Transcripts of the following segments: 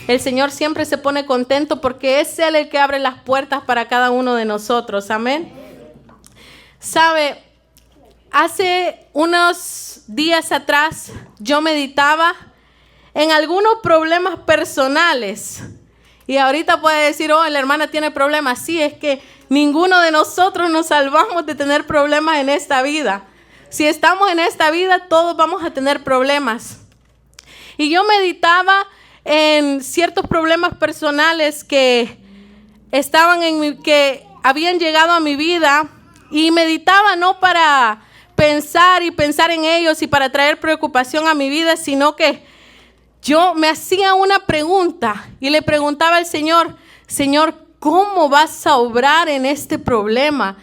el Señor siempre se pone contento porque es Él el que abre las puertas para cada uno de nosotros. Amén. ¿Sabe? Hace unos días atrás yo meditaba en algunos problemas personales. Y ahorita puede decir, oh, la hermana tiene problemas. Sí, es que ninguno de nosotros nos salvamos de tener problemas en esta vida. Si estamos en esta vida, todos vamos a tener problemas. Y yo meditaba en ciertos problemas personales que que habían llegado a mi vida. Y meditaba no para pensar en ellos y para traer preocupación a mi vida, sino que yo me hacía una pregunta y le preguntaba al Señor, Señor, ¿cómo vas a obrar en este problema?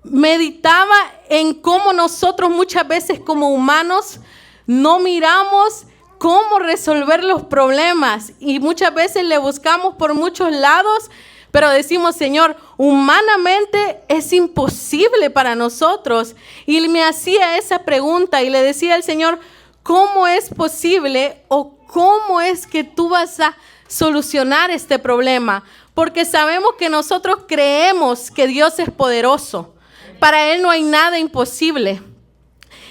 Meditaba en cómo nosotros muchas veces como humanos no miramos cómo resolver los problemas y muchas veces le buscamos por muchos lados, pero decimos, Señor, humanamente es imposible para nosotros. Y me hacía esa pregunta y le decía al Señor, ¿cómo es posible o cómo es que tú vas a solucionar este problema? Porque sabemos que nosotros creemos que Dios es poderoso. Para Él no hay nada imposible.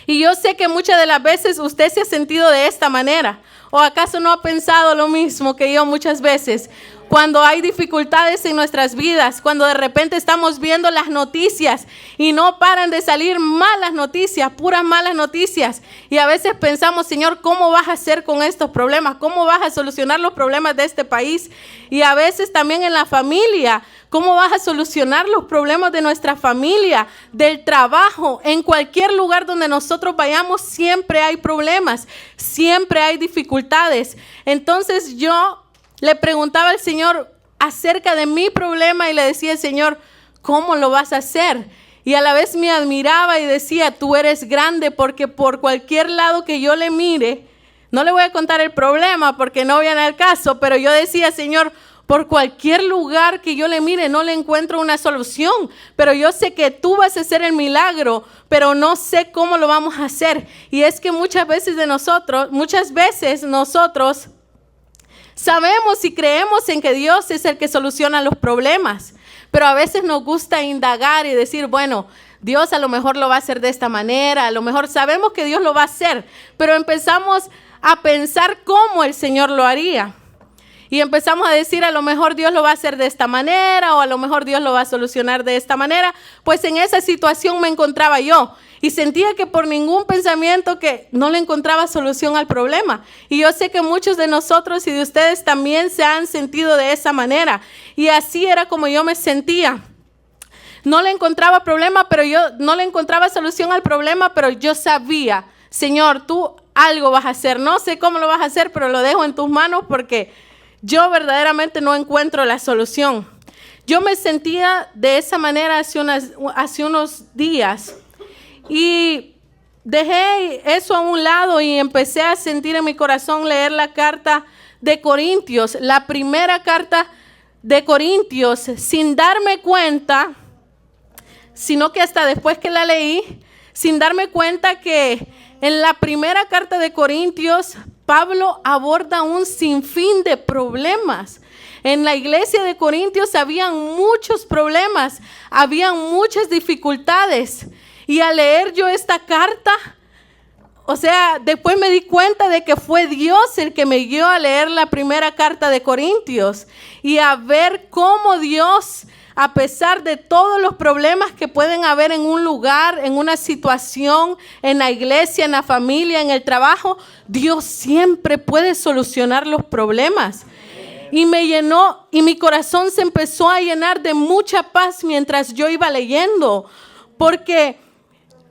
Y yo sé que muchas de las veces usted se ha sentido de esta manera. ¿O acaso no ha pensado lo mismo que yo muchas veces? Cuando hay dificultades en nuestras vidas, cuando de repente estamos viendo las noticias y no paran de salir malas noticias, puras malas noticias. Y a veces pensamos, Señor, ¿cómo vas a hacer con estos problemas? ¿Cómo vas a solucionar los problemas de este país? Y a veces también en la familia, ¿cómo vas a solucionar los problemas de nuestra familia, del trabajo? En cualquier lugar donde nosotros vayamos siempre hay problemas, siempre hay dificultades. Entonces yo le preguntaba al Señor acerca de mi problema y le decía, Señor, ¿cómo lo vas a hacer? Y a la vez me admiraba y decía, tú eres grande, porque por cualquier lado que yo le mire, no le voy a contar el problema porque no viene al caso, pero yo decía, Señor, por cualquier lugar que yo le mire, no le encuentro una solución, pero yo sé que tú vas a hacer el milagro, pero no sé cómo lo vamos a hacer. Y es que muchas veces nosotros sabemos y creemos en que Dios es el que soluciona los problemas, pero a veces nos gusta indagar y decir, bueno, Dios a lo mejor lo va a hacer de esta manera, a lo mejor sabemos que Dios lo va a hacer, pero empezamos a pensar cómo el Señor lo haría. Y empezamos a decir, a lo mejor Dios lo va a hacer de esta manera o a lo mejor Dios lo va a solucionar de esta manera. Pues en esa situación me encontraba yo y sentía que por ningún pensamiento que no le encontraba solución al problema. Y yo sé que muchos de nosotros y de ustedes también se han sentido de esa manera. Y así era como yo me sentía. No le encontraba problema, pero yo no le encontraba solución al problema, pero yo sabía, Señor, tú algo vas a hacer. No sé cómo lo vas a hacer, pero lo dejo en tus manos porque yo verdaderamente no encuentro la solución. Yo me sentía de esa manera hace unos días y dejé eso a un lado y empecé a sentir en mi corazón leer la carta de Corintios, la primera carta de Corintios, sin darme cuenta, sino que hasta después que la leí, sin darme cuenta que en la primera carta de Corintios, Pablo aborda un sinfín de problemas. En la iglesia de Corintios habían muchos problemas, habían muchas dificultades. Y al leer yo esta carta, después me di cuenta de que fue Dios el que me guió a leer la primera carta de Corintios y a ver cómo Dios, a pesar de todos los problemas que pueden haber en un lugar, en una situación, en la iglesia, en la familia, en el trabajo, Dios siempre puede solucionar los problemas. Y me llenó, y mi corazón se empezó a llenar de mucha paz mientras yo iba leyendo, porque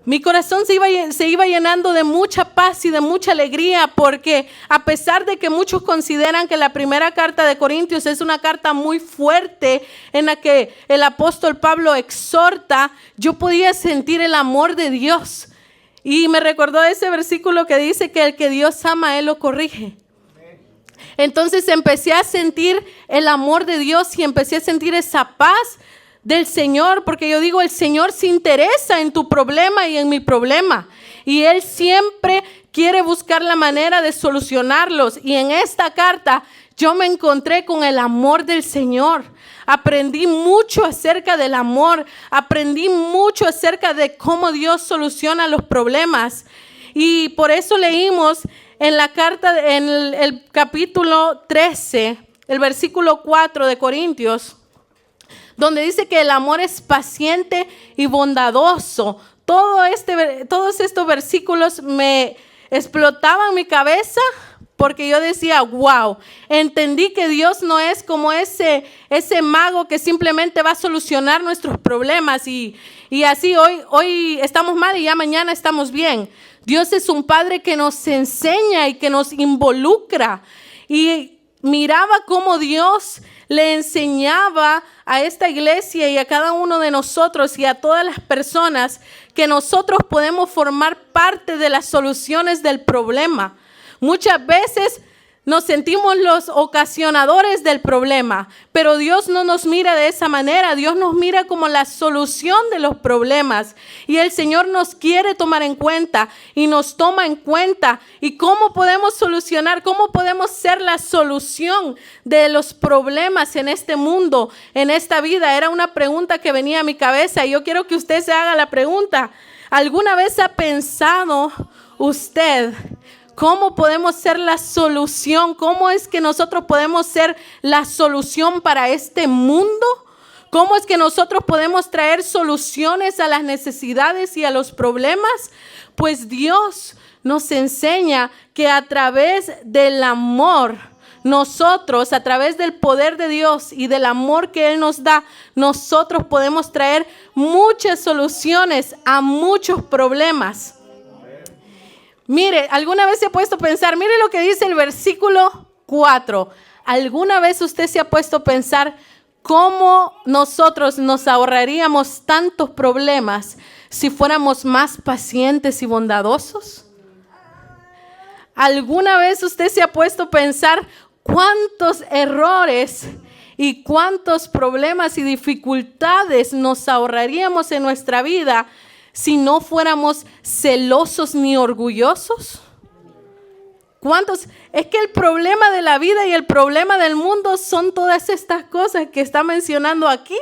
mi corazón se iba llenando de mucha paz y de mucha alegría, porque a pesar de que muchos consideran que la primera carta de Corintios es una carta muy fuerte en la que el apóstol Pablo exhorta, yo podía sentir el amor de Dios. Y me recordó ese versículo que dice que el que Dios ama, Él lo corrige. Entonces empecé a sentir el amor de Dios y empecé a sentir esa paz del Señor, porque yo digo, el Señor se interesa en tu problema y en mi problema, y Él siempre quiere buscar la manera de solucionarlos. Y en esta carta yo me encontré con el amor del Señor. Aprendí mucho acerca del amor. Aprendí mucho acerca de cómo Dios soluciona los problemas. Y por eso leímos en la carta, en el capítulo 13, el versículo 4 de Corintios, donde dice que el amor es paciente y bondadoso. Todos estos versículos me explotaban mi cabeza, porque yo decía, wow, entendí que Dios no es como ese mago que simplemente va a solucionar nuestros problemas y así hoy estamos mal y ya mañana estamos bien. Dios es un Padre que nos enseña y que nos involucra. Y miraba cómo Dios le enseñaba a esta iglesia y a cada uno de nosotros y a todas las personas que nosotros podemos formar parte de las soluciones del problema. Muchas veces nos sentimos los ocasionadores del problema, pero Dios no nos mira de esa manera. Dios nos mira como la solución de los problemas. Y el Señor nos quiere tomar en cuenta y nos toma en cuenta. ¿Y cómo podemos solucionar? ¿Cómo podemos ser la solución de los problemas en este mundo, en esta vida? Era una pregunta que venía a mi cabeza y yo quiero que usted se haga la pregunta. ¿Alguna vez ha pensado usted cómo podemos ser la solución? ¿Cómo es que nosotros podemos ser la solución para este mundo? ¿Cómo es que nosotros podemos traer soluciones a las necesidades y a los problemas? Pues Dios nos enseña que a través del amor, nosotros, a través del poder de Dios y del amor que Él nos da, nosotros podemos traer muchas soluciones a muchos problemas. Mire, ¿alguna vez se ha puesto a pensar? Mire lo que dice el versículo 4. ¿Alguna vez usted se ha puesto a pensar cómo nosotros nos ahorraríamos tantos problemas si fuéramos más pacientes y bondadosos? ¿Alguna vez usted se ha puesto a pensar cuántos errores y cuántos problemas y dificultades nos ahorraríamos en nuestra vida si no fuéramos celosos ni orgullosos? ¿Cuántos? Es que el problema de la vida y el problema del mundo son todas estas cosas que está mencionando aquí.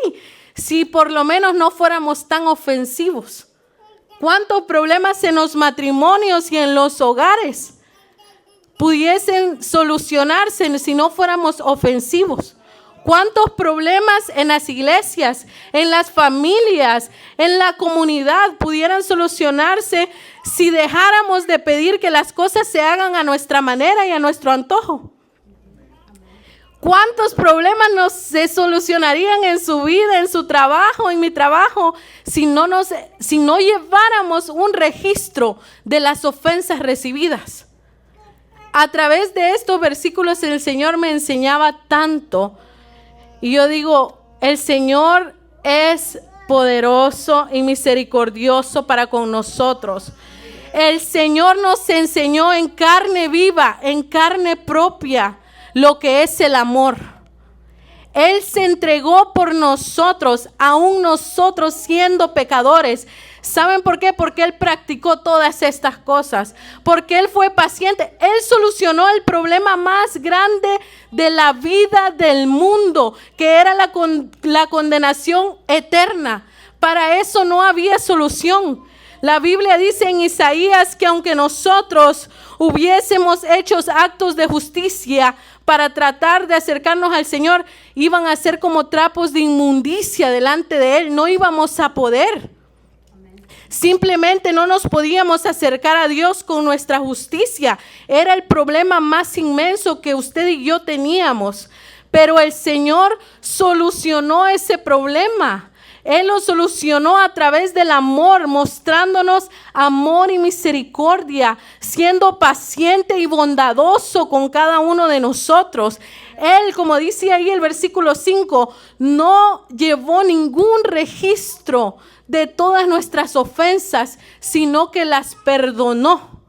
Si por lo menos no fuéramos tan ofensivos. ¿Cuántos problemas en los matrimonios y en los hogares pudiesen solucionarse si no fuéramos ofensivos? ¿Cuántos problemas en las iglesias, en las familias, en la comunidad pudieran solucionarse si dejáramos de pedir que las cosas se hagan a nuestra manera y a nuestro antojo? ¿Cuántos problemas se solucionarían en su vida, en su trabajo, en mi trabajo, si no lleváramos un registro de las ofensas recibidas? A través de estos versículos el Señor me enseñaba tanto. Y yo digo, el Señor es poderoso y misericordioso para con nosotros. El Señor nos enseñó en carne viva, en carne propia, lo que es el amor. Él se entregó por nosotros, aún nosotros siendo pecadores. ¿Saben por qué? Porque Él practicó todas estas cosas. Porque Él fue paciente. Él solucionó el problema más grande de la vida del mundo, que era la condenación eterna. Para eso no había solución. La Biblia dice en Isaías que aunque nosotros hubiésemos hecho actos de justicia para tratar de acercarnos al Señor, iban a ser como trapos de inmundicia delante de Él. No íbamos a poder. Simplemente no nos podíamos acercar a Dios con nuestra justicia. Era el problema más inmenso que usted y yo teníamos. Pero el Señor solucionó ese problema. Él lo solucionó a través del amor, mostrándonos amor y misericordia, siendo paciente y bondadoso con cada uno de nosotros. Él, como dice ahí el versículo 5, no llevó ningún registro de todas nuestras ofensas, sino que las perdonó.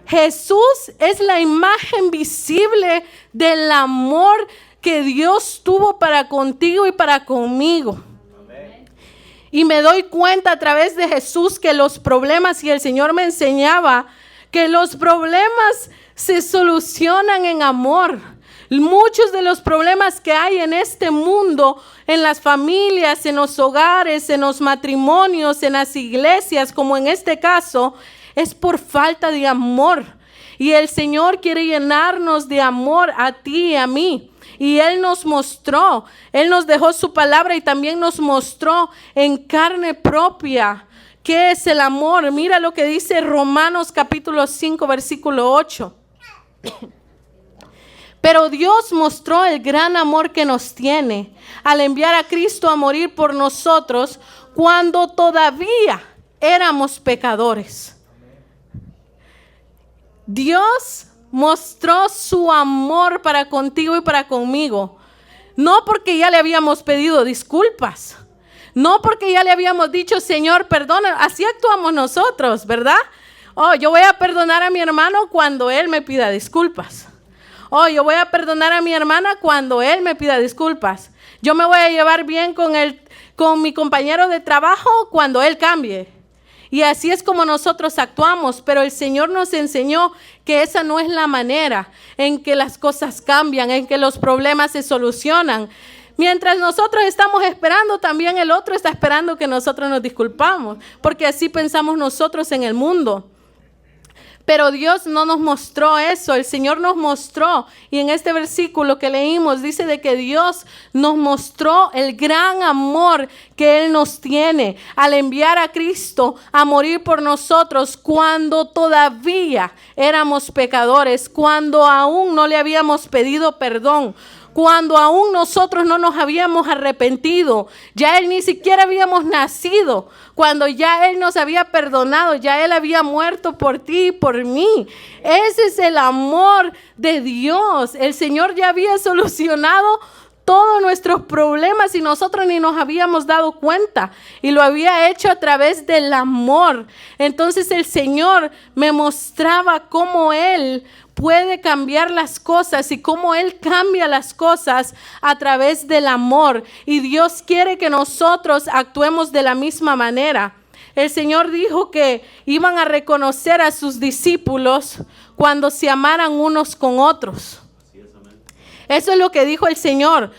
Jesús es la imagen visible del amor que Dios tuvo para contigo y para conmigo. Y me doy cuenta a través de Jesús que los problemas, y el Señor me enseñaba que los problemas se solucionan en amor. Muchos de los problemas que hay en este mundo, en las familias, en los hogares, en los matrimonios, en las iglesias, como en este caso, es por falta de amor. Y el Señor quiere llenarnos de amor a ti y a mí. Y Él nos mostró, Él nos dejó su palabra y también nos mostró en carne propia qué es el amor. Mira lo que dice Romanos capítulo 5, versículo 8. Pero Dios mostró el gran amor que nos tiene al enviar a Cristo a morir por nosotros cuando todavía éramos pecadores. Dios mostró su amor para contigo y para conmigo. No porque ya le habíamos pedido disculpas. No porque ya le habíamos dicho, Señor, perdona. Así actuamos nosotros, ¿verdad? Oh, yo voy a perdonar a mi hermano cuando él me pida disculpas. Oh, yo voy a perdonar a mi hermana cuando él me pida disculpas. Yo me voy a llevar bien con mi compañero de trabajo cuando él cambie. Y así es como nosotros actuamos, pero el Señor nos enseñó que esa no es la manera en que las cosas cambian, en que los problemas se solucionan. Mientras nosotros estamos esperando, también el otro está esperando que nosotros nos disculpamos, porque así pensamos nosotros en el mundo. Pero Dios no nos mostró eso, el Señor nos mostró. Y en este versículo que leímos dice de que Dios nos mostró el gran amor que Él nos tiene al enviar a Cristo a morir por nosotros cuando todavía éramos pecadores, cuando aún no le habíamos pedido perdón, cuando aún nosotros no nos habíamos arrepentido, ya Él ni siquiera habíamos nacido, cuando ya Él nos había perdonado, ya Él había muerto por ti y por mí. Ese es el amor de Dios. El Señor ya había solucionado todos nuestros problemas y nosotros ni nos habíamos dado cuenta, y lo había hecho a través del amor. Entonces el Señor me mostraba cómo Él puede cambiar las cosas y cómo Él cambia las cosas a través del amor. Y Dios quiere que nosotros actuemos de la misma manera. El Señor dijo que iban a reconocer a sus discípulos cuando se amaran unos con otros. Eso es lo que dijo el Señor.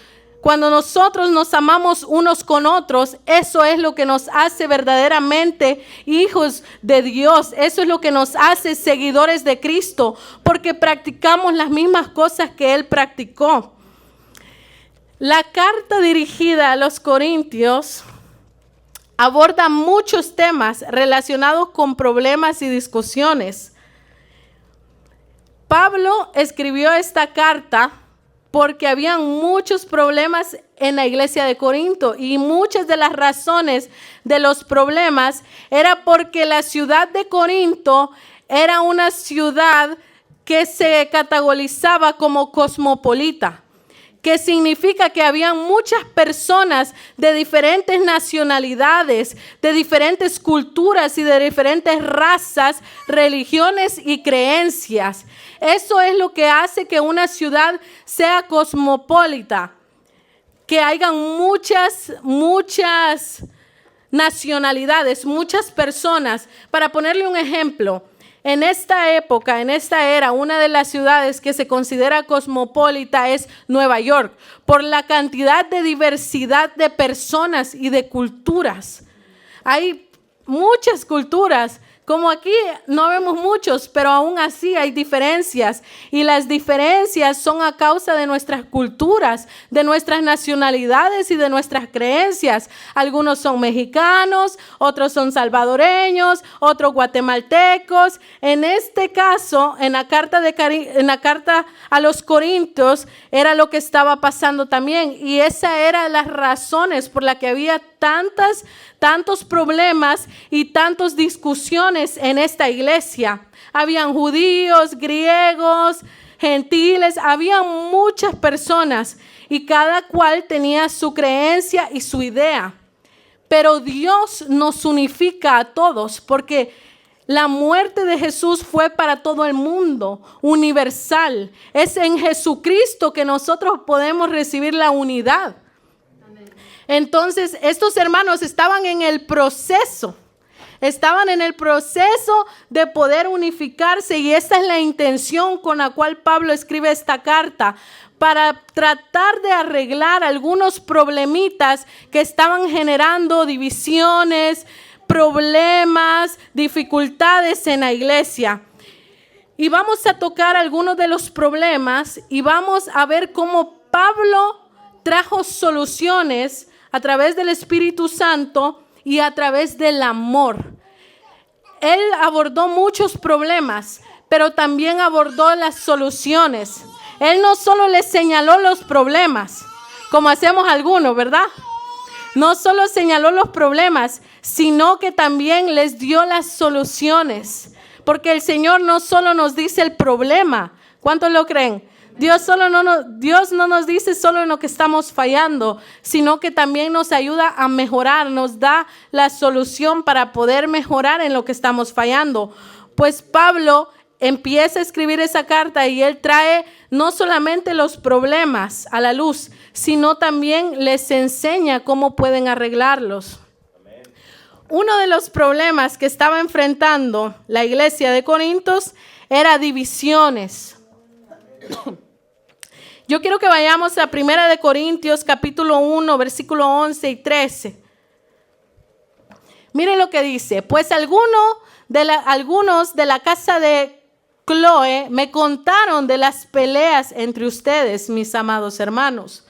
Cuando nosotros nos amamos unos con otros, eso es lo que nos hace verdaderamente hijos de Dios. Eso es lo que nos hace seguidores de Cristo, porque practicamos las mismas cosas que Él practicó. La carta dirigida a los Corintios aborda muchos temas relacionados con problemas y discusiones. Pablo escribió esta carta porque habían muchos problemas en la iglesia de Corinto, y muchas de las razones de los problemas era porque la ciudad de Corinto era una ciudad que se categorizaba como cosmopolita, que significa que habían muchas personas de diferentes nacionalidades, de diferentes culturas y de diferentes razas, religiones y creencias. Eso es lo que hace que una ciudad sea cosmopolita, que hayan muchas nacionalidades, muchas personas. Para ponerle un ejemplo, en esta época, en esta era, una de las ciudades que se considera cosmopolita es Nueva York, por la cantidad de diversidad de personas y de culturas. Hay muchas culturas. Como aquí no vemos muchos, pero aún así hay diferencias. Y las diferencias son a causa de nuestras culturas, de nuestras nacionalidades y de nuestras creencias. Algunos son mexicanos, otros son salvadoreños, otros guatemaltecos. En este caso, en la carta a los Corintios, era lo que estaba pasando también. Y esa era las razones por las que había tantos problemas y tantas discusiones en esta iglesia. Habían judíos, griegos, gentiles, había muchas personas y cada cual tenía su creencia y su idea. Pero Dios nos unifica a todos, porque la muerte de Jesús fue para todo el mundo, universal. Es en Jesucristo que nosotros podemos recibir la unidad. Entonces, estos hermanos estaban en el proceso de poder unificarse, y esta es la intención con la cual Pablo escribe esta carta, para tratar de arreglar algunos problemitas que estaban generando divisiones, problemas, dificultades en la iglesia. Y vamos a tocar algunos de los problemas y vamos a ver cómo Pablo trajo soluciones a través del Espíritu Santo y a través del amor. Él abordó muchos problemas, pero también abordó las soluciones. Él no solo les señaló los problemas, como hacemos algunos, ¿verdad? No solo señaló los problemas, sino que también les dio las soluciones. Porque el Señor no solo nos dice el problema. ¿Cuántos lo creen? Dios no nos dice solo en lo que estamos fallando, sino que también nos ayuda a mejorar, nos da la solución para poder mejorar en lo que estamos fallando. Pues Pablo empieza a escribir esa carta y él trae no solamente los problemas a la luz, sino también les enseña cómo pueden arreglarlos. Uno de los problemas que estaba enfrentando la iglesia de Corintios era divisiones. Yo quiero que vayamos a 1 Corintios capítulo 1, versículo 11 y 13. Miren lo que dice. Pues algunos de la casa de Cloé me contaron de las peleas entre ustedes, mis amados hermanos.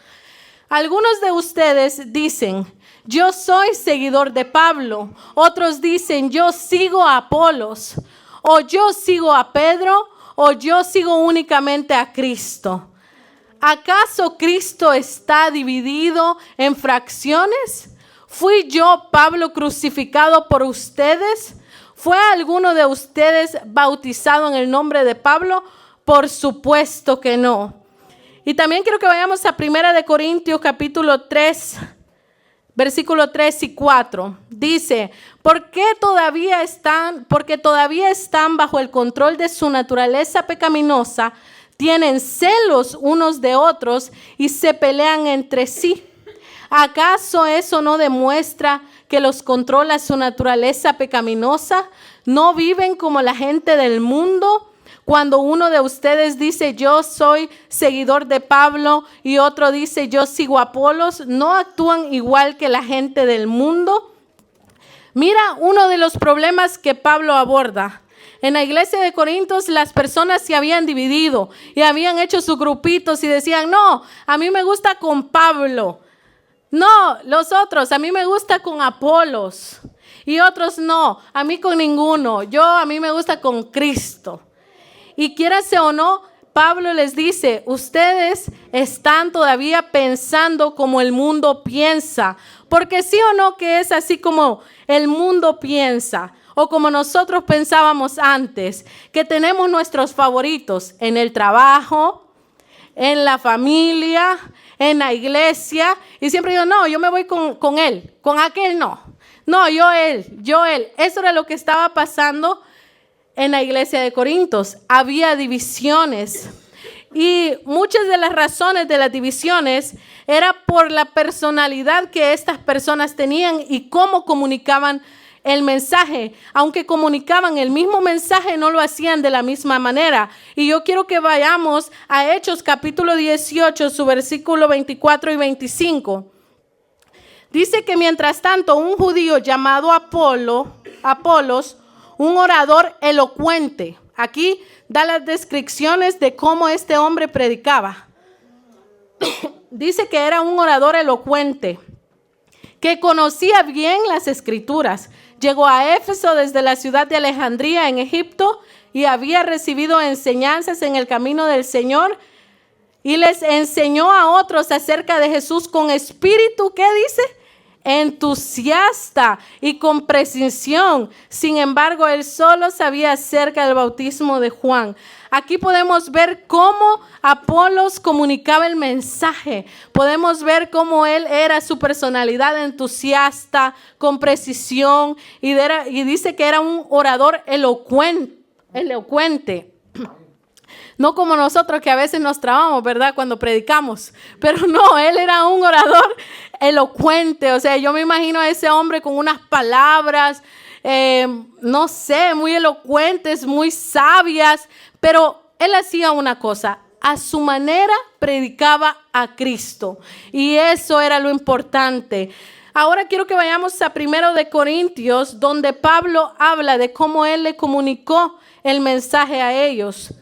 Algunos de ustedes dicen, yo soy seguidor de Pablo. Otros dicen, yo sigo a Apolos. O yo sigo a Pedro. O yo sigo únicamente a Cristo. ¿Acaso Cristo está dividido en fracciones? ¿Fui yo, Pablo, crucificado por ustedes? ¿Fue alguno de ustedes bautizado en el nombre de Pablo? Por supuesto que no. Y también quiero que vayamos a 1 Corintios capítulo 3, versículo 3 y 4. Dice, porque todavía están bajo el control de su naturaleza pecaminosa, tienen celos unos de otros y se pelean entre sí. ¿Acaso eso no demuestra que los controla su naturaleza pecaminosa? ¿No viven como la gente del mundo? Cuando uno de ustedes dice yo soy seguidor de Pablo y otro dice yo sigo a Apolos, ¿no actúan igual que la gente del mundo? Mira uno de los problemas que Pablo aborda. En la iglesia de Corintios las personas se habían dividido y habían hecho sus grupitos y decían, no, a mí me gusta con Pablo. No, los otros, a mí me gusta con Apolos. Y otros no, a mí con ninguno. A mí me gusta con Cristo. Y quiérase o no, Pablo les dice, ustedes están todavía pensando como el mundo piensa. Porque sí o no que es así como el mundo piensa. O como nosotros pensábamos antes, que tenemos nuestros favoritos en el trabajo, en la familia, en la iglesia. Y siempre digo, no, yo me voy con él, con aquel no. No, yo él. Eso era lo que estaba pasando en la iglesia de Corintios. Había divisiones. Y muchas de las razones de las divisiones era por la personalidad que estas personas tenían y cómo comunicaban el mensaje. Aunque comunicaban el mismo mensaje, no lo hacían de la misma manera. Y yo quiero que vayamos a Hechos capítulo 18, su versículo 24 y 25. Dice que mientras tanto un judío llamado Apolos, un orador elocuente. Aquí da las descripciones de cómo este hombre predicaba. Dice que era un orador elocuente, que conocía bien las escrituras. Llegó a Éfeso desde la ciudad de Alejandría en Egipto y había recibido enseñanzas en el camino del Señor y les enseñó a otros acerca de Jesús con espíritu, ¿qué dice? Entusiasta y con precisión. Sin embargo, él solo sabía acerca del bautismo de Juan. Aquí podemos ver cómo Apolos comunicaba el mensaje. Podemos ver cómo él era su personalidad entusiasta, con precisión, y dice que era un orador elocuente. No como nosotros que a veces nos trabamos, ¿verdad? Cuando predicamos. Pero no, él era un orador elocuente. O sea, yo me imagino a ese hombre con unas palabras, no sé, muy elocuentes, muy sabias. Pero él hacía una cosa. a su manera predicaba a Cristo. Y eso era lo importante. Ahora quiero que vayamos a 1 de Corintios, donde Pablo habla de cómo él le comunicó el mensaje a ellos.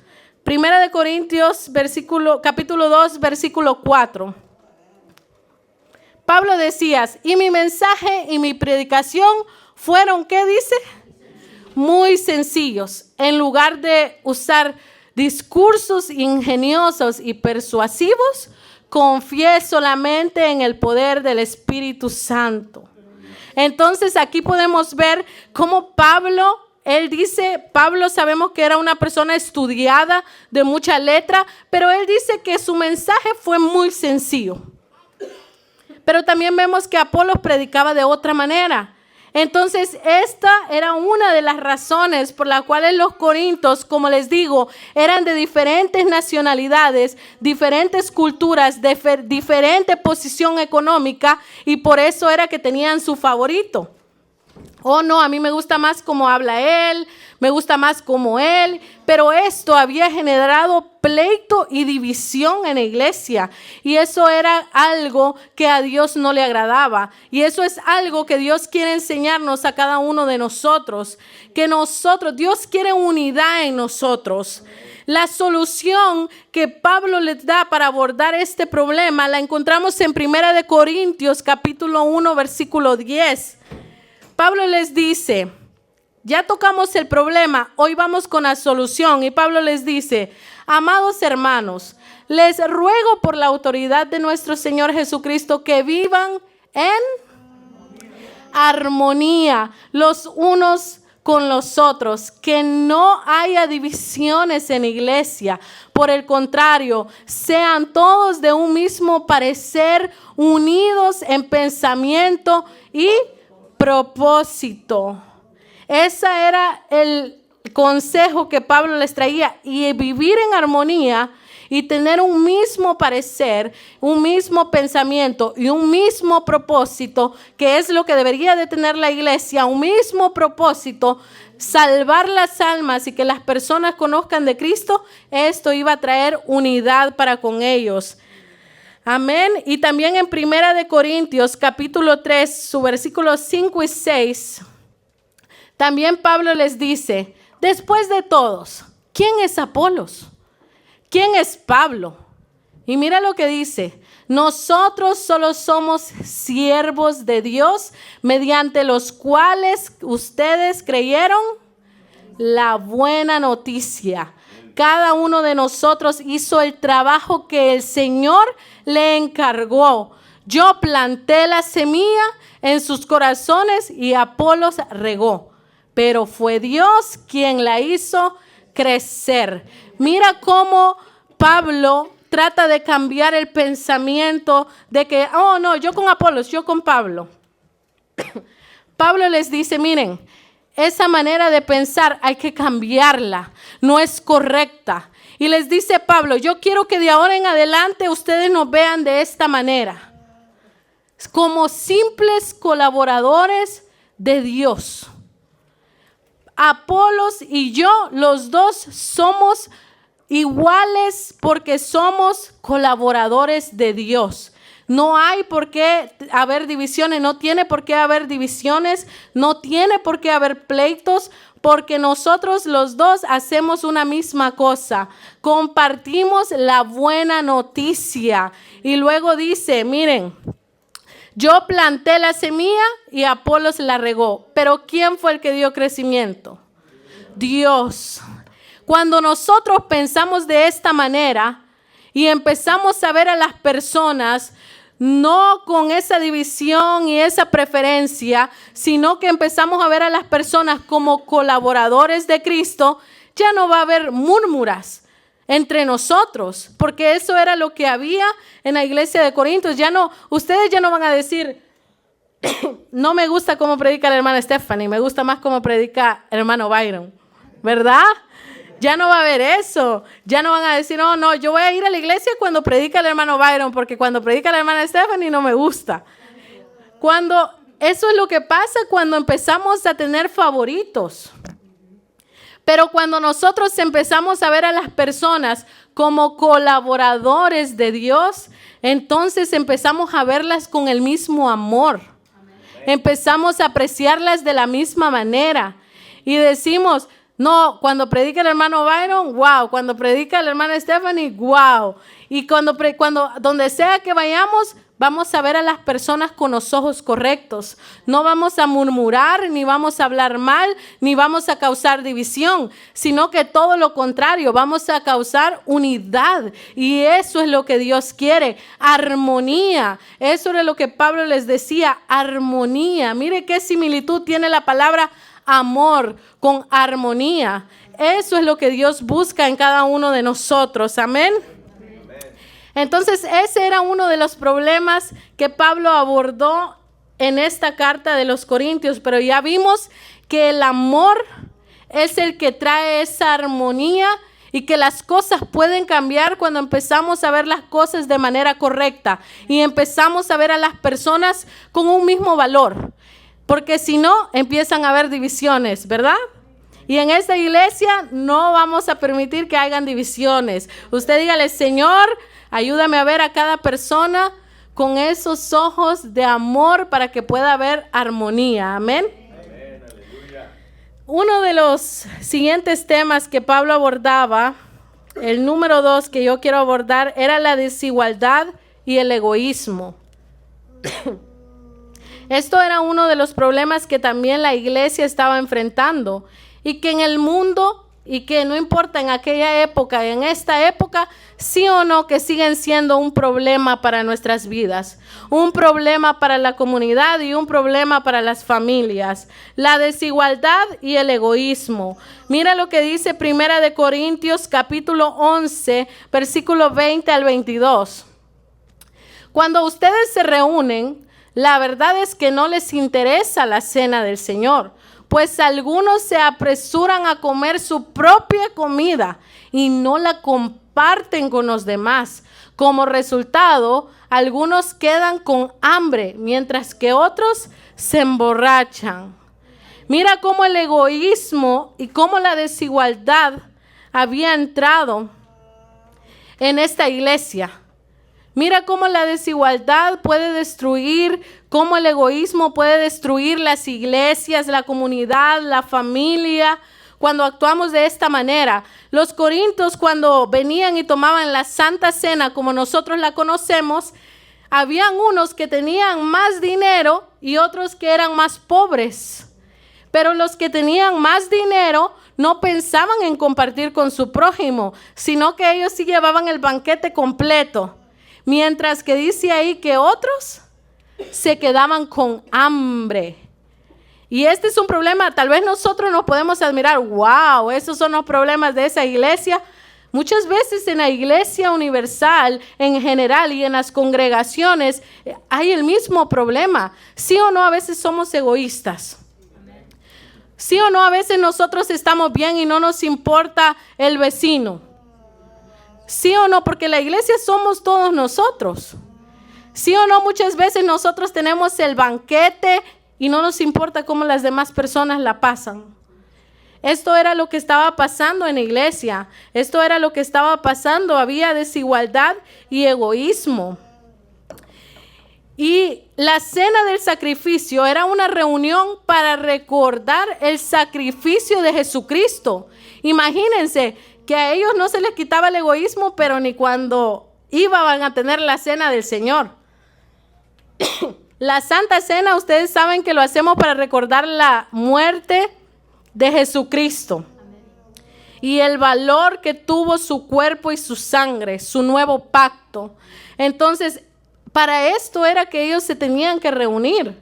1 de Corintios, capítulo 2, versículo 4. Pablo decía, y mi mensaje y mi predicación fueron, ¿qué dice? Muy sencillos. En lugar de usar discursos ingeniosos y persuasivos, confié solamente en el poder del Espíritu Santo. Entonces aquí podemos ver cómo Pablo, él dice, Pablo sabemos que era una persona estudiada de mucha letra, pero él dice que su mensaje fue muy sencillo. Pero también vemos que Apolos predicaba de otra manera. Entonces, esta era una de las razones por las cuales los corintios, como les digo, eran de diferentes nacionalidades, diferentes culturas, diferente posición económica, y por eso era que tenían su favorito. Oh, no, a mí me gusta más cómo habla él, me gusta más como él, pero esto había generado pleito y división en la iglesia, y eso era algo que a Dios no le agradaba, y eso es algo que Dios quiere enseñarnos a cada uno de nosotros, que Dios quiere unidad en nosotros. La solución que Pablo les da para abordar este problema la encontramos en 1 de Corintios capítulo 1 versículo 10. Pablo les dice, ya tocamos el problema, hoy vamos con la solución. Y Pablo les dice, amados hermanos, les ruego por la autoridad de nuestro Señor Jesucristo que vivan en armonía los unos con los otros, que no haya divisiones en la iglesia. Por el contrario, sean todos de un mismo parecer, unidos en pensamiento y propósito. Ese era el consejo que Pablo les traía, y vivir en armonía y tener un mismo parecer, un mismo pensamiento y un mismo propósito, que es lo que debería de tener la iglesia, un mismo propósito, salvar las almas y que las personas conozcan de Cristo. Esto iba a traer unidad para con ellos. Amén. Y también en 1 de Corintios capítulo 3, su versículos 5 y 6, también Pablo les dice, después de todos, ¿quién es Apolos? ¿Quién es Pablo? Y mira lo que dice, nosotros solo somos siervos de Dios, mediante los cuales ustedes creyeron la buena noticia. Cada uno de nosotros hizo el trabajo que el Señor le encargó. Yo planté la semilla en sus corazones y Apolos regó, pero fue Dios quien la hizo crecer. Mira cómo Pablo trata de cambiar el pensamiento de que, oh no, yo con Apolos, yo con Pablo. Pablo les dice, miren, esa manera de pensar hay que cambiarla, no es correcta. Y les dice Pablo, yo quiero que de ahora en adelante ustedes nos vean de esta manera, como simples colaboradores de Dios. Apolos y yo, los dos somos iguales porque somos colaboradores de Dios. No hay por qué haber divisiones, no tiene por qué haber divisiones, no tiene por qué haber pleitos, porque nosotros los dos hacemos una misma cosa, compartimos la buena noticia. Y luego dice, miren, yo planté la semilla y Apolos la regó, pero ¿quién fue el que dio crecimiento? Dios. Cuando nosotros pensamos de esta manera y empezamos a ver a las personas no con esa división y esa preferencia, sino que empezamos a ver a las personas como colaboradores de Cristo, ya no va a haber murmuras entre nosotros, porque eso era lo que había en la iglesia de Corintios. Ustedes ya no van a decir, no me gusta cómo predica la hermana Stephanie, me gusta más cómo predica el hermano Byron, ¿verdad? Ya no va a haber eso. Ya no van a decir, oh, no, yo voy a ir a la iglesia cuando predica el hermano Byron, porque cuando predica la hermana Stephanie no me gusta. Eso es lo que pasa cuando empezamos a tener favoritos. Pero cuando nosotros empezamos a ver a las personas como colaboradores de Dios, entonces empezamos a verlas con el mismo amor. Empezamos a apreciarlas de la misma manera. Y decimos, no, cuando predica el hermano Byron, wow. Cuando predica la hermana Stephanie, wow. Y cuando donde sea que vayamos, vamos a ver a las personas con los ojos correctos. No vamos a murmurar, ni vamos a hablar mal, ni vamos a causar división, sino que todo lo contrario, vamos a causar unidad. Y eso es lo que Dios quiere, armonía. Eso era lo que Pablo les decía, armonía. Mire qué similitud tiene la palabra amor con armonía. Eso es lo que Dios busca en cada uno de nosotros. Amén. Entonces, ese era uno de los problemas que Pablo abordó en esta carta de los Corintios, pero ya vimos que el amor es el que trae esa armonía y que las cosas pueden cambiar cuando empezamos a ver las cosas de manera correcta y empezamos a ver a las personas con un mismo valor, porque si no, empiezan a haber divisiones, ¿verdad? Y en esta iglesia no vamos a permitir que hayan divisiones. Usted dígale, Señor, ayúdame a ver a cada persona con esos ojos de amor para que pueda haber armonía. Amén. Amén, aleluya. Uno de los siguientes temas que Pablo abordaba, el número 2 que yo quiero abordar, era la desigualdad y el egoísmo. Esto era uno de los problemas que también la iglesia estaba enfrentando y que en el mundo, y que no importa en aquella época, en esta época, sí o no, que siguen siendo un problema para nuestras vidas, un problema para la comunidad y un problema para las familias, la desigualdad y el egoísmo. Mira lo que dice Primera de Corintios capítulo 11, versículo 20 al 22. Cuando ustedes se reúnen, la verdad es que no les interesa la cena del Señor, pues algunos se apresuran a comer su propia comida y no la comparten con los demás. Como resultado, algunos quedan con hambre, mientras que otros se emborrachan. Mira cómo el egoísmo y cómo la desigualdad había entrado en esta iglesia. Mira cómo la desigualdad puede destruir, cómo el egoísmo puede destruir las iglesias, la comunidad, la familia, cuando actuamos de esta manera. Los corintios, cuando venían y tomaban la Santa Cena como nosotros la conocemos, habían unos que tenían más dinero y otros que eran más pobres. Pero los que tenían más dinero no pensaban en compartir con su prójimo, sino que ellos sí llevaban el banquete completo. Mientras que dice ahí que otros se quedaban con hambre. Y este es un problema, tal vez nosotros nos podemos admirar, wow, esos son los problemas de esa iglesia. Muchas veces en la iglesia universal, en general y en las congregaciones, hay el mismo problema. Sí o no, a veces somos egoístas. Sí o no, a veces nosotros estamos bien y no nos importa el vecino. Sí o no, porque la iglesia somos todos nosotros. Sí o no, muchas veces nosotros tenemos el banquete y no nos importa cómo las demás personas la pasan. Esto era lo que estaba pasando en la iglesia. Esto era lo que estaba pasando. Había desigualdad y egoísmo. Y la cena del sacrificio era una reunión para recordar el sacrificio de Jesucristo. Imagínense que a ellos no se les quitaba el egoísmo, pero ni cuando iban a tener la cena del Señor. La Santa Cena, ustedes saben que lo hacemos para recordar la muerte de Jesucristo y el valor que tuvo su cuerpo y su sangre, su nuevo pacto. Entonces, para esto era que ellos se tenían que reunir,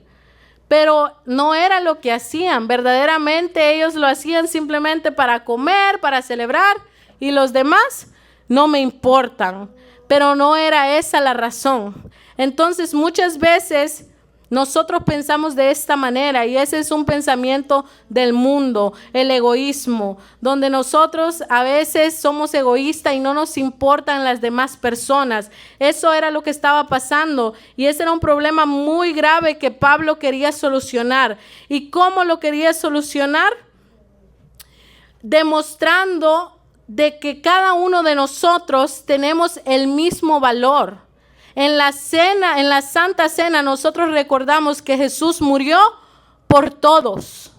pero no era lo que hacían. Verdaderamente ellos lo hacían simplemente para comer, para celebrar, y los demás no me importan. Pero no era esa la razón. Entonces muchas veces nosotros pensamos de esta manera, y ese es un pensamiento del mundo, el egoísmo, donde nosotros a veces somos egoístas y no nos importan las demás personas. Eso era lo que estaba pasando, y ese era un problema muy grave que Pablo quería solucionar. ¿Y cómo lo quería solucionar? Demostrando de que cada uno de nosotros tenemos el mismo valor. En la cena, en la Santa Cena, nosotros recordamos que Jesús murió por todos.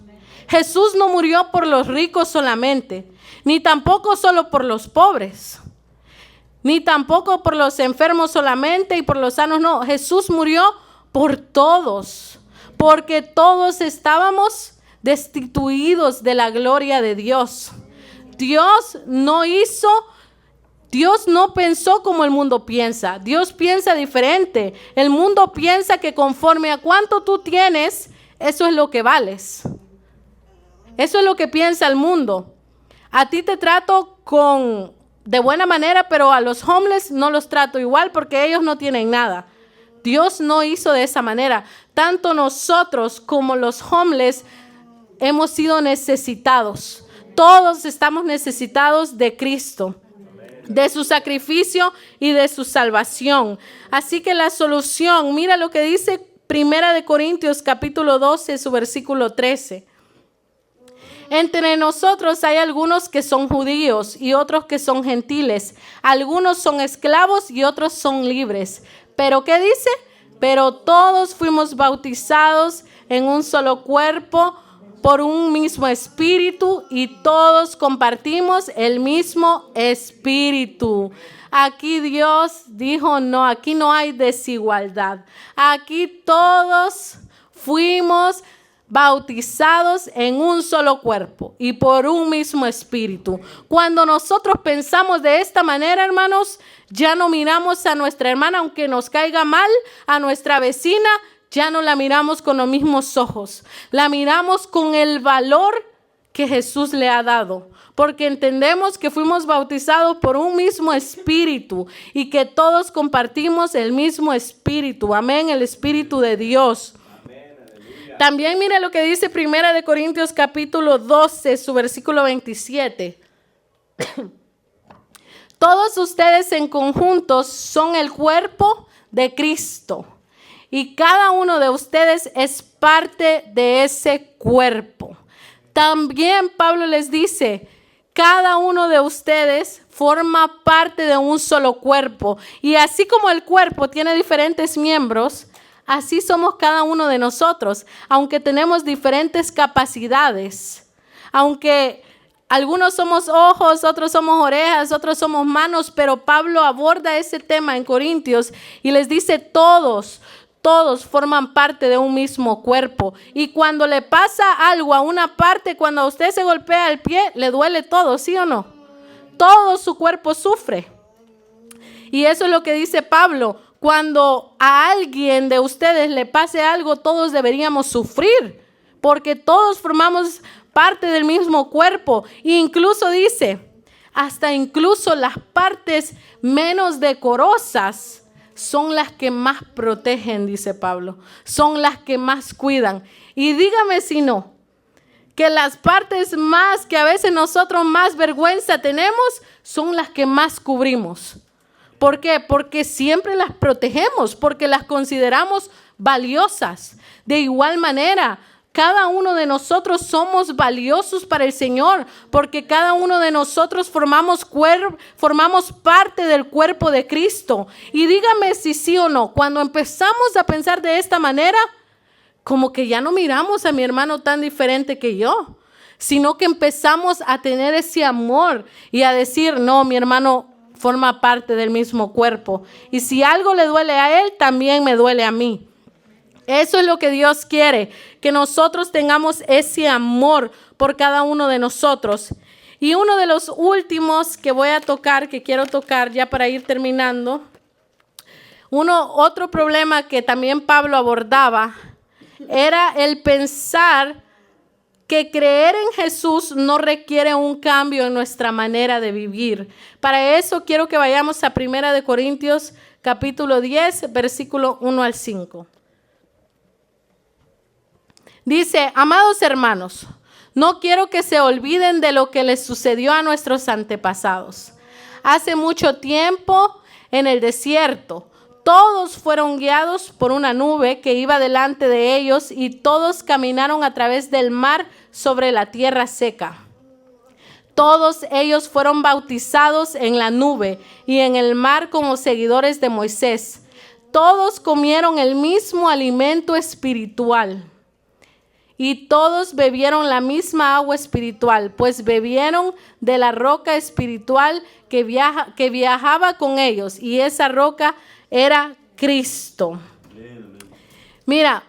Jesús no murió por los ricos solamente, ni tampoco solo por los pobres, ni tampoco por los enfermos solamente y por los sanos, no. Jesús murió por todos, porque todos estábamos destituidos de la gloria de Dios. Dios no pensó como el mundo piensa. Dios piensa diferente. El mundo piensa que conforme a cuánto tú tienes, eso es lo que vales. Eso es lo que piensa el mundo. A ti te trato de buena manera, pero a los homeless no los trato igual porque ellos no tienen nada. Dios no hizo de esa manera. Tanto nosotros como los homeless hemos sido necesitados. Todos estamos necesitados de Cristo, de su sacrificio y de su salvación. Así que la solución, mira lo que dice 1 Corintios capítulo 12, su versículo 13. Entre nosotros hay algunos que son judíos y otros que son gentiles. Algunos son esclavos y otros son libres. ¿Pero qué dice? Pero todos fuimos bautizados en un solo cuerpo por un mismo espíritu y todos compartimos el mismo espíritu. Aquí Dios dijo no, aquí no hay desigualdad. Aquí todos fuimos bautizados en un solo cuerpo y por un mismo espíritu. Cuando nosotros pensamos de esta manera, hermanos, ya no miramos a nuestra hermana, aunque nos caiga mal, a nuestra vecina, ya no la miramos con los mismos ojos. La miramos con el valor que Jesús le ha dado, porque entendemos que fuimos bautizados por un mismo espíritu y que todos compartimos el mismo espíritu. Amén, el espíritu de Dios. También mire lo que dice 1 Corintios capítulo 12, su versículo 27. Todos ustedes en conjunto son el cuerpo de Cristo y cada uno de ustedes es parte de ese cuerpo. También Pablo les dice, cada uno de ustedes forma parte de un solo cuerpo. Y así como el cuerpo tiene diferentes miembros, así somos cada uno de nosotros, aunque tenemos diferentes capacidades, aunque algunos somos ojos, otros somos orejas, otros somos manos, pero Pablo aborda ese tema en Corintios y les dice todos forman parte de un mismo cuerpo. Y cuando le pasa algo a una parte, cuando a usted se golpea el pie, le duele todo, ¿sí o no? Todo su cuerpo sufre. Y eso es lo que dice Pablo. Cuando a alguien de ustedes le pase algo, todos deberíamos sufrir, porque todos formamos parte del mismo cuerpo. E incluso dice, hasta incluso las partes menos decorosas son las que más protegen, dice Pablo. Son las que más cuidan. Y dígame si no, que las partes más que a veces nosotros más vergüenza tenemos son las que más cubrimos. ¿Por qué? Porque siempre las protegemos, porque las consideramos valiosas. De igual manera, cada uno de nosotros somos valiosos para el Señor, porque cada uno de nosotros formamos parte del cuerpo de Cristo. Y dígame si sí o no, cuando empezamos a pensar de esta manera, como que ya no miramos a mi hermano tan diferente que yo, sino que empezamos a tener ese amor y a decir, no, mi hermano forma parte del mismo cuerpo. Y si algo le duele a él, también me duele a mí. Eso es lo que Dios quiere, que nosotros tengamos ese amor por cada uno de nosotros. Y uno de los últimos que voy a tocar, que quiero tocar ya para ir terminando, otro problema que también Pablo abordaba, era el pensar que creer en Jesús no requiere un cambio en nuestra manera de vivir. Para eso quiero que vayamos a 1 Corintios capítulo 10, versículo 1 al 5. Dice, amados hermanos, no quiero que se olviden de lo que les sucedió a nuestros antepasados. Hace mucho tiempo en el desierto, todos fueron guiados por una nube que iba delante de ellos y todos caminaron a través del mar sobre la tierra seca. Todos ellos fueron bautizados en la nube y en el mar como seguidores de Moisés. Todos comieron el mismo alimento espiritual y todos bebieron la misma agua espiritual, pues bebieron de la roca espiritual que viajaba con ellos, y esa roca era Cristo. Mira,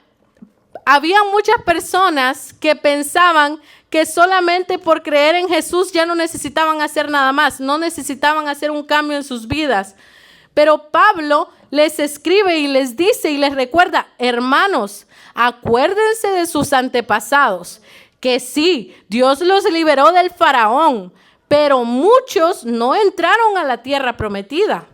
había muchas personas que pensaban que solamente por creer en Jesús ya no necesitaban hacer nada más, no necesitaban hacer un cambio en sus vidas. Pero Pablo les escribe y les dice y les recuerda: hermanos, acuérdense de sus antepasados, que sí, Dios los liberó del faraón, pero muchos no entraron a la tierra prometida.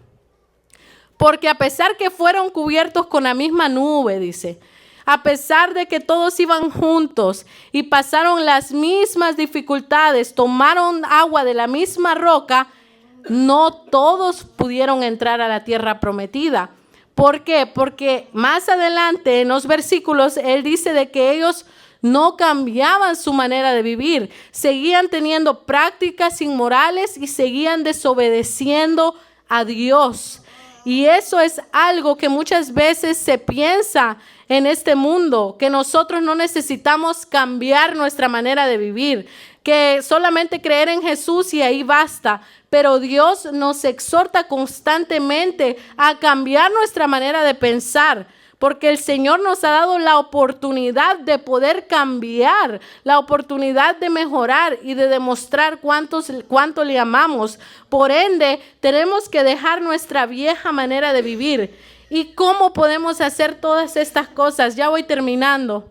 Porque a pesar que fueron cubiertos con la misma nube, dice, a pesar de que todos iban juntos y pasaron las mismas dificultades, tomaron agua de la misma roca, no todos pudieron entrar a la tierra prometida. ¿Por qué? Porque más adelante en los versículos él dice de que ellos no cambiaban su manera de vivir, seguían teniendo prácticas inmorales y seguían desobedeciendo a Dios. Y eso es algo que muchas veces se piensa en este mundo, que nosotros no necesitamos cambiar nuestra manera de vivir, que solamente creer en Jesús y ahí basta. Pero Dios nos exhorta constantemente a cambiar nuestra manera de pensar, porque el Señor nos ha dado la oportunidad de poder cambiar, la oportunidad de mejorar y de demostrar cuánto le amamos. Por ende, tenemos que dejar nuestra vieja manera de vivir. ¿Y cómo podemos hacer todas estas cosas? Ya voy terminando.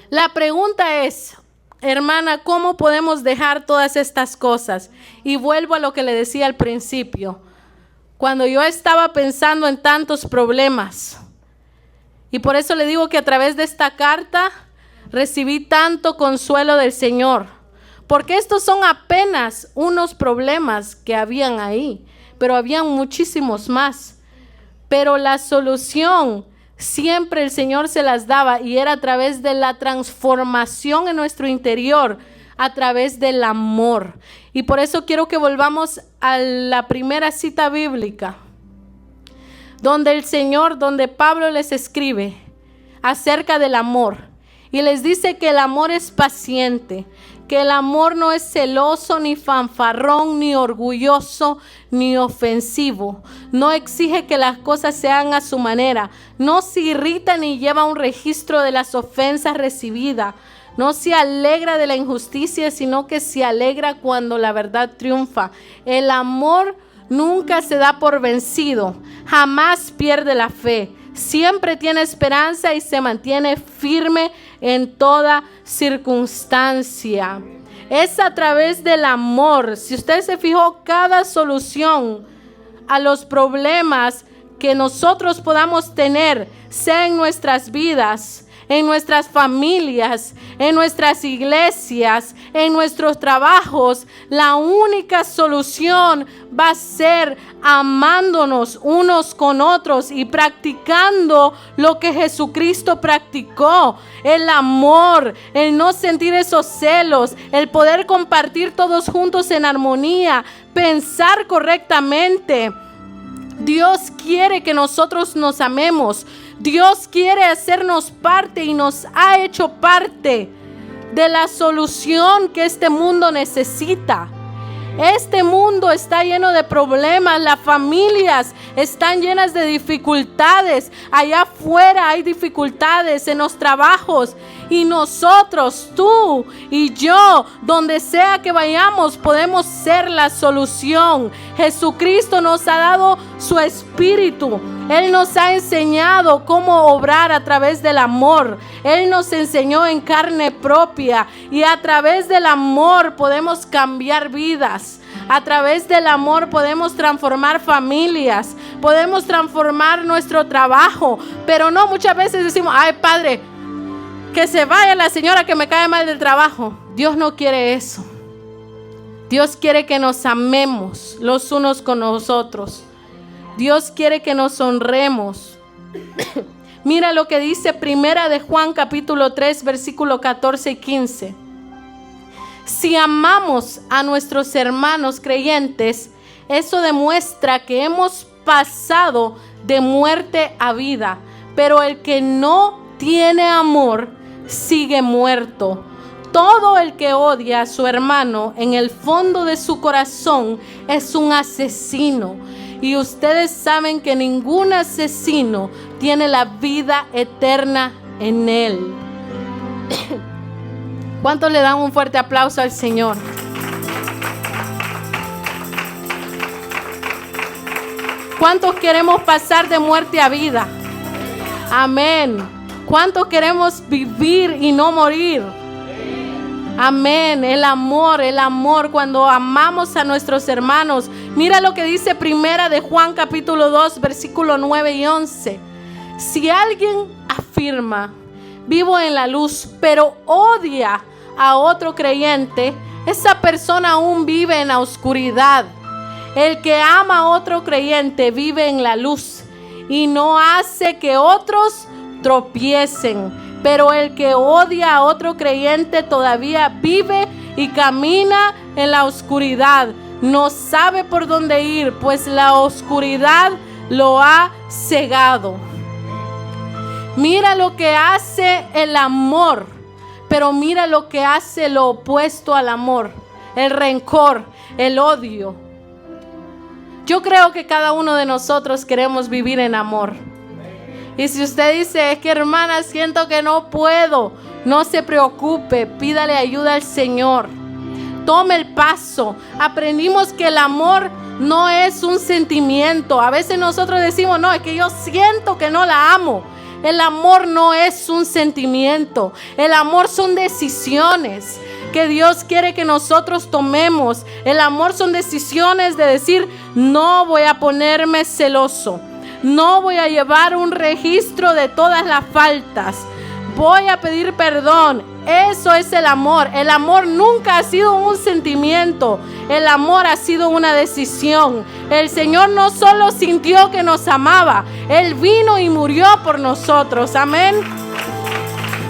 La pregunta es, hermana, ¿cómo podemos dejar todas estas cosas? Y vuelvo a lo que le decía al principio. Cuando yo estaba pensando en tantos problemas, y por eso le digo que a través de esta carta recibí tanto consuelo del Señor, porque estos son apenas unos problemas que habían ahí, pero habían muchísimos más. Pero la solución siempre el Señor se las daba, y era a través de la transformación en nuestro interior, a través del amor. Y por eso quiero que volvamos a la primera cita bíblica, donde Pablo les escribe acerca del amor y les dice que el amor es paciente, que el amor no es celoso, ni fanfarrón, ni orgulloso, ni ofensivo. No exige que las cosas se hagan a su manera. No se irrita ni lleva un registro de las ofensas recibidas. No se alegra de la injusticia, sino que se alegra cuando la verdad triunfa. El amor nunca se da por vencido, jamás pierde la fe, siempre tiene esperanza y se mantiene firme en toda circunstancia. Es a través del amor. Si usted se fijó, cada solución a los problemas que nosotros podamos tener, sea en nuestras vidas, en nuestras familias, en nuestras iglesias, en nuestros trabajos, la única solución va a ser amándonos unos con otros y practicando lo que Jesucristo practicó: el amor, el no sentir esos celos, el poder compartir todos juntos en armonía, pensar correctamente. Dios quiere que nosotros nos amemos. Dios quiere hacernos parte y nos ha hecho parte de la solución que este mundo necesita. Este mundo está lleno de problemas, las familias están llenas de dificultades, allá afuera hay dificultades en los trabajos, y nosotros, tú y yo, donde sea que vayamos, podemos ser la solución. Jesucristo nos ha dado su Espíritu. Él nos ha enseñado cómo obrar a través del amor. Él nos enseñó en carne propia, y a través del amor podemos cambiar vidas. A través del amor podemos transformar familias, podemos transformar nuestro trabajo. Pero no, muchas veces decimos: ay, Padre, que se vaya la señora que me cae mal del trabajo. Dios no quiere eso. Dios quiere que nos amemos los unos con los otros. Dios quiere que nos honremos. Mira lo que dice Primera de Juan capítulo 3 versículo 14 y 15. Si amamos a nuestros hermanos creyentes, eso demuestra que hemos pasado de muerte a vida. Pero el que no tiene amor sigue muerto. Todo el que odia a su hermano en el fondo de su corazón es un asesino. Y ustedes saben que ningún asesino tiene la vida eterna en él. ¿Cuántos le dan un fuerte aplauso al Señor? ¿Cuántos queremos pasar de muerte a vida? Amén. ¿Cuántos queremos vivir y no morir? Amén. El amor, cuando amamos a nuestros hermanos. Mira lo que dice Primera de Juan capítulo 2, versículo 9 y 11. Si alguien afirma, vivo en la luz, pero odia a otro creyente, esa persona aún vive en la oscuridad. El que ama a otro creyente vive en la luz y no hace que otros tropiecen. Pero el que odia a otro creyente todavía vive y camina en la oscuridad. No sabe por dónde ir, pues la oscuridad lo ha cegado. Mira lo que hace el amor, pero mira lo que hace lo opuesto al amor: el rencor, el odio. Yo creo que cada uno de nosotros queremos vivir en amor. Y si usted dice, es que hermana, siento que no puedo, no se preocupe, pídale ayuda al Señor. Tome el paso. Aprendimos que el amor no es un sentimiento. A veces nosotros decimos, no, es que yo siento que no la amo. El amor no es un sentimiento. El amor son decisiones que Dios quiere que nosotros tomemos. El amor son decisiones de decir, no voy a ponerme celoso. No voy a llevar un registro de todas las faltas. Voy a pedir perdón. Eso es el amor. El amor nunca ha sido un sentimiento. El amor ha sido una decisión. El Señor no solo sintió que nos amaba, Él vino y murió por nosotros. Amén.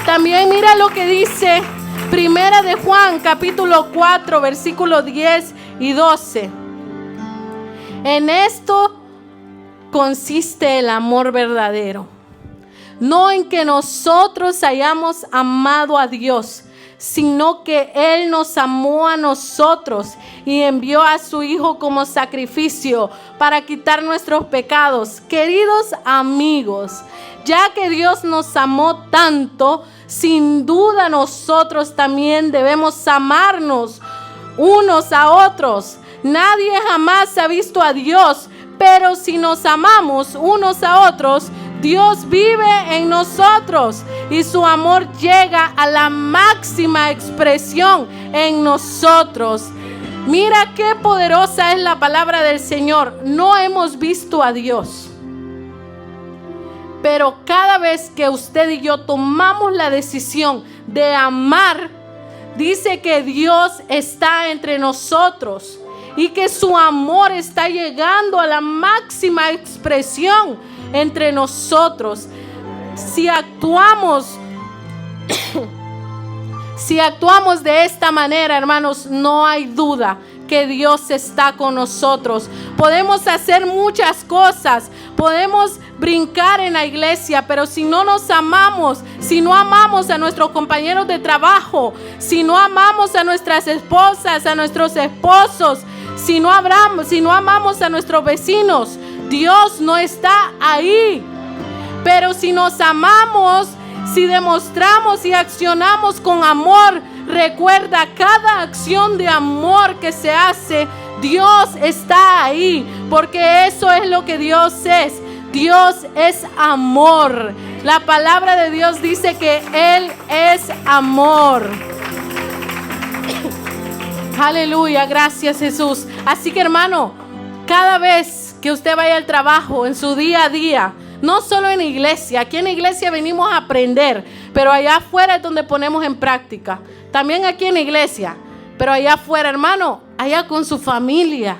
También mira lo que dice Primera de Juan, capítulo 4, versículos 10 y 12. En esto consiste el amor verdadero, no en que nosotros hayamos amado a Dios, sino que Él nos amó a nosotros y envió a su Hijo como sacrificio para quitar nuestros pecados. Queridos amigos, ya que Dios nos amó tanto, sin duda nosotros también debemos amarnos unos a otros. Nadie jamás ha visto a Dios, pero si nos amamos unos a otros, Dios vive en nosotros y su amor llega a la máxima expresión en nosotros. Mira qué poderosa es la palabra del Señor. No hemos visto a Dios, pero cada vez que usted y yo tomamos la decisión de amar, dice que Dios está entre nosotros y que su amor está llegando a la máxima expresión entre nosotros. Si actuamos de esta manera, hermanos, no hay duda que Dios está con nosotros. Podemos hacer muchas cosas, podemos brincar en la iglesia, pero si no nos amamos, si no amamos a nuestros compañeros de trabajo, si no amamos a nuestras esposas, a nuestros esposos, si no amamos a nuestros vecinos, Dios no está ahí. Pero si nos amamos, si demostramos y accionamos con amor, recuerda, cada acción de amor que se hace, Dios está ahí, porque eso es lo que Dios es. Dios es amor. La palabra de Dios dice que Él es amor. Aleluya, gracias Jesús. Así que hermano, cada vez que usted vaya al trabajo, en su día a día, no solo en la iglesia, aquí en la iglesia venimos a aprender, pero allá afuera es donde ponemos en práctica. También aquí en la iglesia, pero allá afuera, hermano, allá con su familia,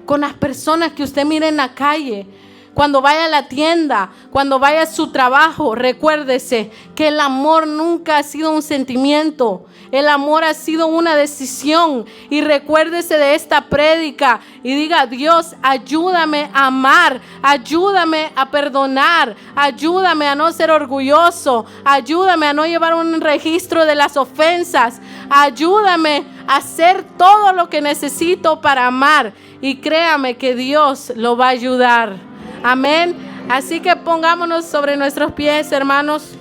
con las personas que usted mira en la calle, Cuando vaya a la tienda, cuando vaya a su trabajo, recuérdese que el amor nunca ha sido un sentimiento. El amor ha sido una decisión. Y recuérdese de esta prédica y diga: Dios, ayúdame a amar, ayúdame a perdonar, ayúdame a no ser orgulloso, ayúdame a no llevar un registro de las ofensas, ayúdame a hacer todo lo que necesito para amar. Y créame que Dios lo va a ayudar. Amén. Así que pongámonos sobre nuestros pies, hermanos.